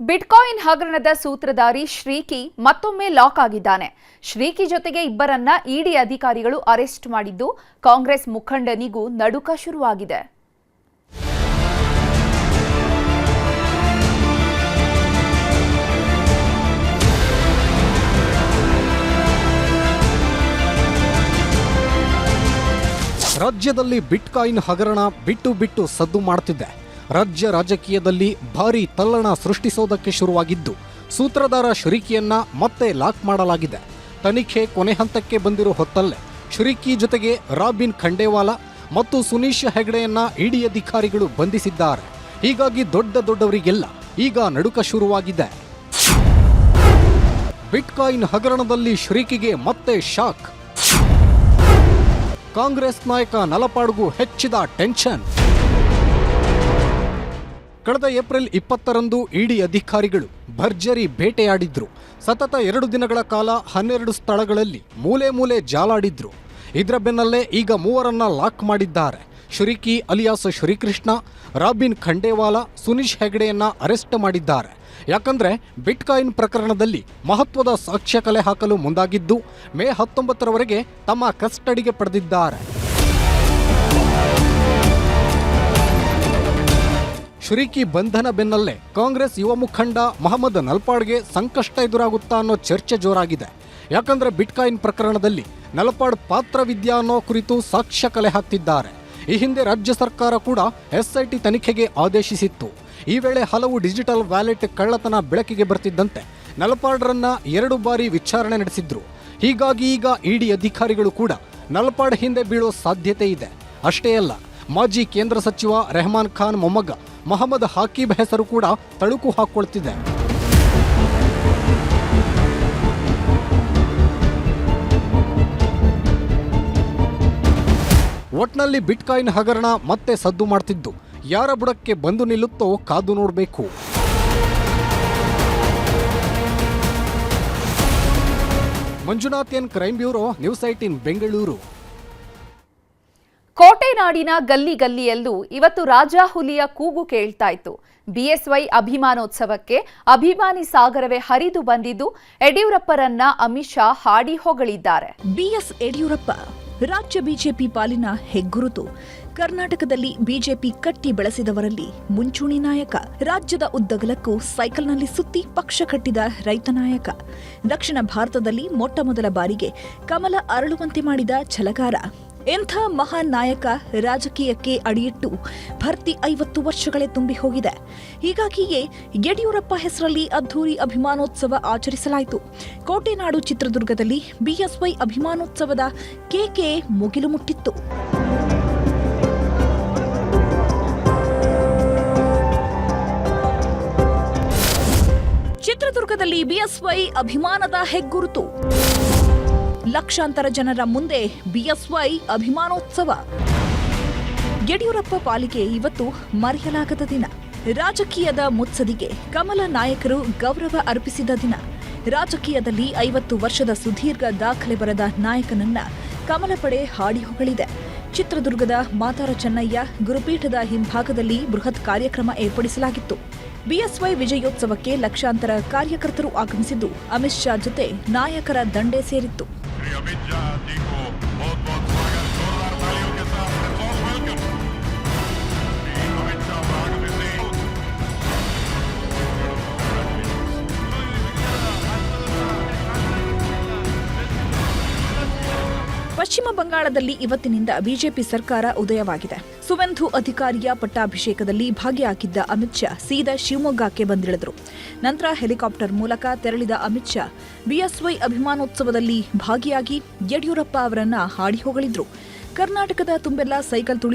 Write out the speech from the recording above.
Bitcoin ಹಗರಣದ ಸೂತ್ರಧಾರಿ ಶ್ರೀಕಿ ಮತ್ತೊಮ್ಮೆ lock ಆಗಿದ್ದಾನೆ. ಶ್ರೀಕಿ ಜೊತೆಗೆ ಇಬ್ಬರನ್ನ ಇಡಿ ಅಧಿಕಾರಿಗಳು ಅರೆಸ್ಟ್ ಮಾಡಿದ್ದು ಕಾಂಗ್ರೆಸ್ ಮುಖಂಡನಿಗೂ ನಡುಕ ಶುರುವಾಗಿದೆ. ರಾಜ್ಯದಲ್ಲಿ ಬಿಟ್ಕಾಯಿನ್ ಹಗರಣ ಬಿಟ್ಟು ಸದ್ದು ಮಾಡುತ್ತಿದೆ. ರಾಜ್ಯ ರಾಜಕೀಯದಲ್ಲಿ ಭಾರೀ ತಲ್ಲಣ ಸೃಷ್ಟಿಸೋದಕ್ಕೆ ಶುರುವಾಗಿದ್ದು ಸೂತ್ರಧಾರ ಶ್ರೀಕಿಯನ್ನ ಮತ್ತೆ ಲಾಕ್ ಮಾಡಲಾಗಿದೆ. ತನಿಖೆ ಕೊನೆ ಹಂತಕ್ಕೆ ಬಂದಿರೋ ಹೊತ್ತಲ್ಲೇ ಶ್ರೀಕಿ ಜೊತೆಗೆ ರಾಬಿನ್ ಖಂಡೇವಾಲಾ ಮತ್ತು ಸುನೀಶ್ ಹೆಗಡೆಯನ್ನ ಇಡಿ ಅಧಿಕಾರಿಗಳು ಬಂಧಿಸಿದ್ದಾರೆ. ಹೀಗಾಗಿ ದೊಡ್ಡವರಿಗೆಲ್ಲ ಈಗ ನಡುಕ ಶುರುವಾಗಿದೆ. ಬಿಟ್ಕಾಯಿನ್ ಹಗರಣದಲ್ಲಿ ಶ್ರೀಕಿಗೆ ಮತ್ತೆ ಶಾಕ್. ಕಾಂಗ್ರೆಸ್ ನಾಯಕ ನಲಪಾಡ್ಗೂ ಹೆಚ್ಚಿದ ಟೆನ್ಷನ್. ಕಳೆದ ಏಪ್ರಿಲ್ 20ರಂದು ಇಡಿ ಅಧಿಕಾರಿಗಳು ಭರ್ಜರಿ ಬೇಟೆಯಾಡಿದ್ರು. ಸತತ 2 ದಿನಗಳ ಕಾಲ 12 ಸ್ಥಳಗಳಲ್ಲಿ ಮೂಲೆ ಜಾಲಾಡಿದ್ರು. ಇದರ ಬೆನ್ನಲ್ಲೇ ಈಗ 3ರನ್ನ ಲಾಕ್ ಮಾಡಿದ್ದಾರೆ. ಶ್ರೀಕಿ ಅಲಿಯಾಸ್ ಶ್ರೀಕೃಷ್ಣ, ರಾಬಿನ್ ಖಂಡೇವಾಲಾ, ಸುನೀಶ್ ಹೆಗಡೆಯನ್ನ ಅರೆಸ್ಟ್ ಮಾಡಿದ್ದಾರೆ. ಯಾಕಂದ್ರೆ ಬಿಟ್ಕಾಯಿನ್ ಪ್ರಕರಣದಲ್ಲಿ ಮಹತ್ವದ ಸಾಕ್ಷ್ಯ ಕಲೆ ಹಾಕಲು ಮುಂದಾಗಿದ್ದು ಮೇ 19ರವರೆಗೆ ತಮ್ಮ ಕಸ್ಟಡಿಗೆ ಪಡೆದಿದ್ದಾರೆ. ಶ್ರೀಕಿ ಬಂಧನ ಬೆನ್ನಲ್ಲೇ ಕಾಂಗ್ರೆಸ್ ಯುವ ಮುಖಂಡ ಮಹಮ್ಮದ್ ನಲ್ಪಾಡ್ಗೆ ಸಂಕಷ್ಟ ಎದುರಾಗುತ್ತಾ ಅನ್ನೋ ಚರ್ಚೆ ಜೋರಾಗಿದೆ. ಯಾಕಂದ್ರೆ ಬಿಟ್ಕಾಯಿನ್ ಪ್ರಕರಣದಲ್ಲಿ ನಲ್ಪಾಡ್ ಪಾತ್ರವಿದ್ಯಾ ಅನ್ನೋ ಕುರಿತು ಸಾಕ್ಷ್ಯ ಕಲೆ ಹಾಕ್ತಿದ್ದಾರೆ. ಈ ಹಿಂದೆ ರಾಜ್ಯ ಸರ್ಕಾರ ಕೂಡ ಎಸ್ಐಟಿ ತನಿಖೆಗೆ ಆದೇಶಿಸಿತ್ತು. ಈ ವೇಳೆ ಹಲವು ಡಿಜಿಟಲ್ ವ್ಯಾಲೆಟ್ ಕಳ್ಳತನ ಬೆಳಕಿಗೆ ಬರ್ತಿದ್ದಂತೆ ನಲ್ಪಾಡ್ರನ್ನ 2 ಬಾರಿ ವಿಚಾರಣೆ ನಡೆಸಿದ್ರು. ಹೀಗಾಗಿ ಈಗ ಇಡಿ ಅಧಿಕಾರಿಗಳು ಕೂಡ ನಲ್ಪಾಡ್ ಹಿಂದೆ ಬೀಳೋ ಸಾಧ್ಯತೆ ಇದೆ. ಅಷ್ಟೇ ಅಲ್ಲ, ಮಾಜಿ ಕೇಂದ್ರ ಸಚಿವ ರೆಹಮಾನ್ ಖಾನ್ ಮೊಮ್ಮಗ ಮಹಮ್ಮದ್ ಹಾಕೀಬ್ ಹೆಸರು ಕೂಡ ತಳುಕು ಹಾಕೊಳ್ತಿದೆ. ಒಟ್ನಲ್ಲಿ ಬಿಟ್ಕಾಯಿನ್ ಹಗರಣ ಮತ್ತೆ ಸದ್ದು ಮಾಡ್ತಿದ್ದು ಯಾರ ಬುಡಕ್ಕೆ ಬಂದು ನಿಲ್ಲುತ್ತೋ ಕಾದು ನೋಡಬೇಕು. Manjunath N, crime bureau, news 18 Bengaluru. ಕೋಟೆನಾಡಿನ ಗಲ್ಲಿಯಲ್ಲೂ ಇವತ್ತು ರಾಜಾಹುಲಿಯ ಕೂಗು ಕೇಳ್ತಾ ಇತ್ತು. ಬಿಎಸ್ವೈ ಅಭಿಮಾನೋತ್ಸವಕ್ಕೆ ಅಭಿಮಾನಿ ಸಾಗರವೇ ಹರಿದು ಬಂದಿದ್ದು ಯಡಿಯೂರಪ್ಪರನ್ನ ಅಮಿತ್ ಶಾ ಹಾಡಿ ಹೊಗಳಿದ್ದಾರೆ. ಬಿಎಸ್ ಯಡಿಯೂರಪ್ಪ ರಾಜ್ಯ ಬಿಜೆಪಿ ಪಾಲಿನ ಹೆಗ್ಗುರುತು. ಕರ್ನಾಟಕದಲ್ಲಿ ಬಿಜೆಪಿ ಕಟ್ಟಿ ಬೆಳೆಸಿದವರಲ್ಲಿ ಮುಂಚೂಣಿ ನಾಯಕ. ರಾಜ್ಯದ ಉದ್ದಗಲಕ್ಕೂ ಸೈಕಲ್ನಲ್ಲಿ ಸುತ್ತಿ ಪಕ್ಷ ಕಟ್ಟಿದ ರೈತ ನಾಯಕ. ದಕ್ಷಿಣ ಭಾರತದಲ್ಲಿ ಮೊಟ್ಟಮೊದಲ ಬಾರಿಗೆ ಕಮಲ ಅರಳುವಂತೆ ಮಾಡಿದ ಛಲಗಾರ. ಎಂಥ ಮಹಾನ್ ನಾಯಕ ರಾಜಕೀಯಕ್ಕೆ ಅಡಿಯಿಟ್ಟು ಭರ್ತಿ 50 ವರ್ಷಗಳೇ ತುಂಬಿ ಹೋಗಿದೆ. ಹೀಗಾಗಿಯೇ ಯಡಿಯೂರಪ್ಪ ಹೆಸರಲ್ಲಿ ಅದ್ಧೂರಿ ಅಭಿಮಾನೋತ್ಸವ ಆಚರಿಸಲಾಯಿತು. ಕೋಟೆನಾಡು ಚಿತ್ರದುರ್ಗದಲ್ಲಿ ಬಿಎಸ್ವೈ ಅಭಿಮಾನೋತ್ಸವದ ಕೇಕೆ ಮುಗಿಲು ಮುಟ್ಟಿತ್ತು. ಚಿತ್ರದುರ್ಗದಲ್ಲಿ ಬಿಎಸ್ವೈ ಅಭಿಮಾನದ ಹೆಗ್ಗುರುತು. ಲಕ್ಷಾಂತರ ಜನರ ಮುಂದೆ ಬಿಎಸ್ವೈ ಅಭಿಮಾನೋತ್ಸವ. ಯಡಿಯೂರಪ್ಪ ಪಾಲಿಗೆ ಇವತ್ತು ಮರೆಯಲಾಗದ ದಿನ. ರಾಜಕೀಯದ ಮುತ್ಸದಿಗೆ ಕಮಲ ನಾಯಕರು ಗೌರವ ಅರ್ಪಿಸಿದ ದಿನ. ರಾಜಕೀಯದಲ್ಲಿ 50 ವರ್ಷದ ಸುದೀರ್ಘ ದಾಖಲೆ ಬರೆದ ನಾಯಕನನ್ನ ಕಮಲ ಪಡೆ ಹಾಡಿ ಹೊಗಳಿದೆ. ಚಿತ್ರದುರ್ಗದ ಮಾತಾರ ಚೆನ್ನಯ್ಯ ಗುರುಪೀಠದ ಹಿಂಭಾಗದಲ್ಲಿ ಬೃಹತ್ ಕಾರ್ಯಕ್ರಮ ಏರ್ಪಡಿಸಲಾಗಿತ್ತು. ಬಿಎಸ್ವೈ ವಿಜಯೋತ್ಸವಕ್ಕೆ ಲಕ್ಷಾಂತರ ಕಾರ್ಯಕರ್ತರು ಆಗಮಿಸಿದ್ದು ಅಮಿತ್ ಶಾ ಜೊತೆ ನಾಯಕರ ದಂಡೇ ಸೇರಿತ್ತು. ಪಶ್ಚಿಮ ಬಂಗಾಳದಲ್ಲಿ ಇವತ್ತಿನಿಂದ ಬಿಜೆಪಿ ಸರ್ಕಾರ ಉದಯವಾಗಿದೆ. ಸುವೆಂದು ಅಧಿಕಾರಿಯ ಪಟ್ಟಾಭಿಷೇಕದಲ್ಲಿ ಭಾಗಿಯಾಗಿದ್ದ ಅಮಿತ್ ಶಾ ಸೀದಾ ಶಿವಮೊಗ್ಗಕ್ಕೆ ಬಂದಿಳಿದರು. ನಂತರ ಹೆಲಿಕಾಪ್ಟರ್ ಮೂಲಕ ತೆರಳಿದ ಅಮಿತ್ ಶಾ ಬಿಎಸ್ವೈ ಅಭಿಮಾನೋತ್ಸವದಲ್ಲಿ ಭಾಗಿಯಾಗಿ ಯಡಿಯೂರಪ್ಪ ಅವರನ್ನ ಹಾಡಿ ಹೊಗಳಿದ್ರು. ಕರ್ನಾಟಕದ ತುಂಬೆಲ್ಲ ಸೈಕಲ್